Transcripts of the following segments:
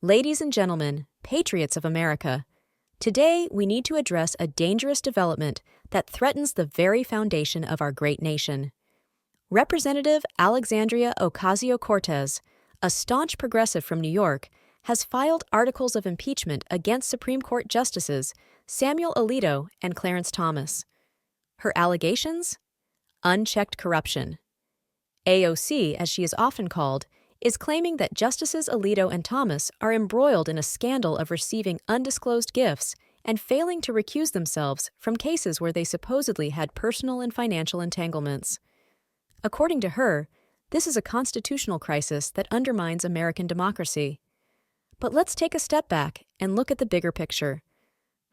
Ladies and gentlemen, patriots of America, today we need to address a dangerous development that threatens the very foundation of our great nation. Representative Alexandria Ocasio-Cortez, a staunch progressive from New York, has filed articles of impeachment against Supreme Court Justices Samuel Alito and Clarence Thomas. Her allegations? Unchecked corruption. AOC, as she is often called, is claiming that Justices Alito and Thomas are embroiled in a scandal of receiving undisclosed gifts and failing to recuse themselves from cases where they supposedly had personal and financial entanglements. According to her, this is a constitutional crisis that undermines American democracy. But let's take a step back and look at the bigger picture.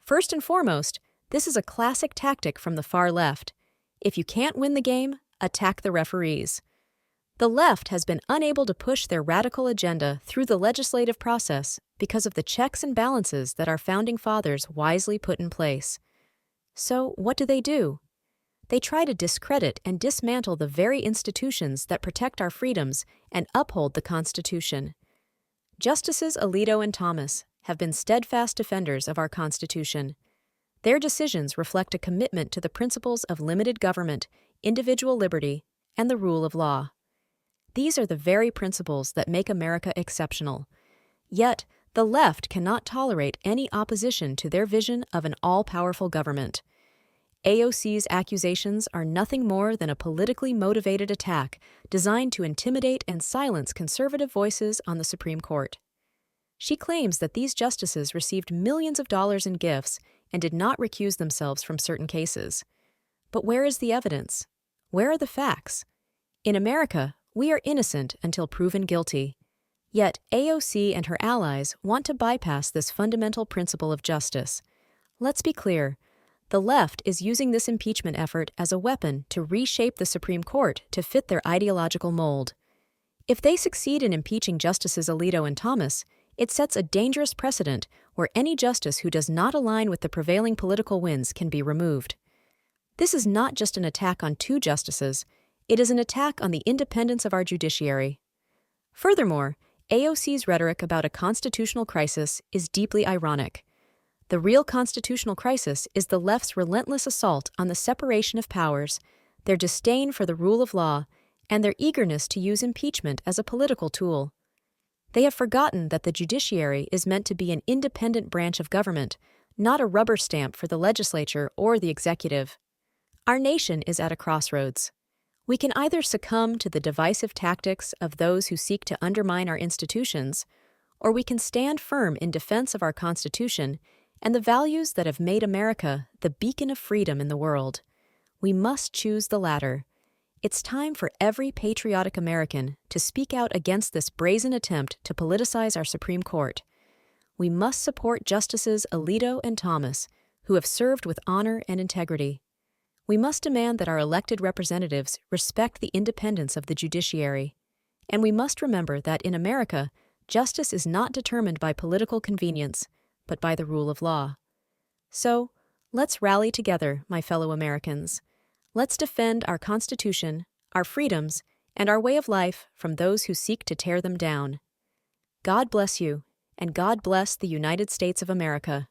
First and foremost, this is a classic tactic from the far left. If you can't win the game, attack the referees. The left has been unable to push their radical agenda through the legislative process because of the checks and balances that our founding fathers wisely put in place. So, what do? They try to discredit and dismantle the very institutions that protect our freedoms and uphold the Constitution. Justices Alito and Thomas have been steadfast defenders of our Constitution. Their decisions reflect a commitment to the principles of limited government, individual liberty, and the rule of law. These are the very principles that make America exceptional. Yet, the left cannot tolerate any opposition to their vision of an all-powerful government. AOC's accusations are nothing more than a politically motivated attack designed to intimidate and silence conservative voices on the Supreme Court. She claims that these justices received millions of dollars in gifts and did not recuse themselves from certain cases. But where is the evidence? Where are the facts? In America, we are innocent until proven guilty. Yet AOC and her allies want to bypass this fundamental principle of justice. Let's be clear. The left is using this impeachment effort as a weapon to reshape the Supreme Court to fit their ideological mold. If they succeed in impeaching Justices Alito and Thomas, it sets a dangerous precedent where any justice who does not align with the prevailing political winds can be removed. This is not just an attack on two justices, it is an attack on the independence of our judiciary. Furthermore, AOC's rhetoric about a constitutional crisis is deeply ironic. The real constitutional crisis is the left's relentless assault on the separation of powers, their disdain for the rule of law, and their eagerness to use impeachment as a political tool. They have forgotten that the judiciary is meant to be an independent branch of government, not a rubber stamp for the legislature or the executive. Our nation is at a crossroads. We can either succumb to the divisive tactics of those who seek to undermine our institutions, or we can stand firm in defense of our Constitution and the values that have made America the beacon of freedom in the world. We must choose the latter. It's time for every patriotic American to speak out against this brazen attempt to politicize our Supreme Court. We must support Justices Alito and Thomas, who have served with honor and integrity. We must demand that our elected representatives respect the independence of the judiciary. And we must remember that in America, justice is not determined by political convenience, but by the rule of law. So, let's rally together, my fellow Americans. Let's defend our Constitution, our freedoms, and our way of life from those who seek to tear them down. God bless you, and God bless the United States of America.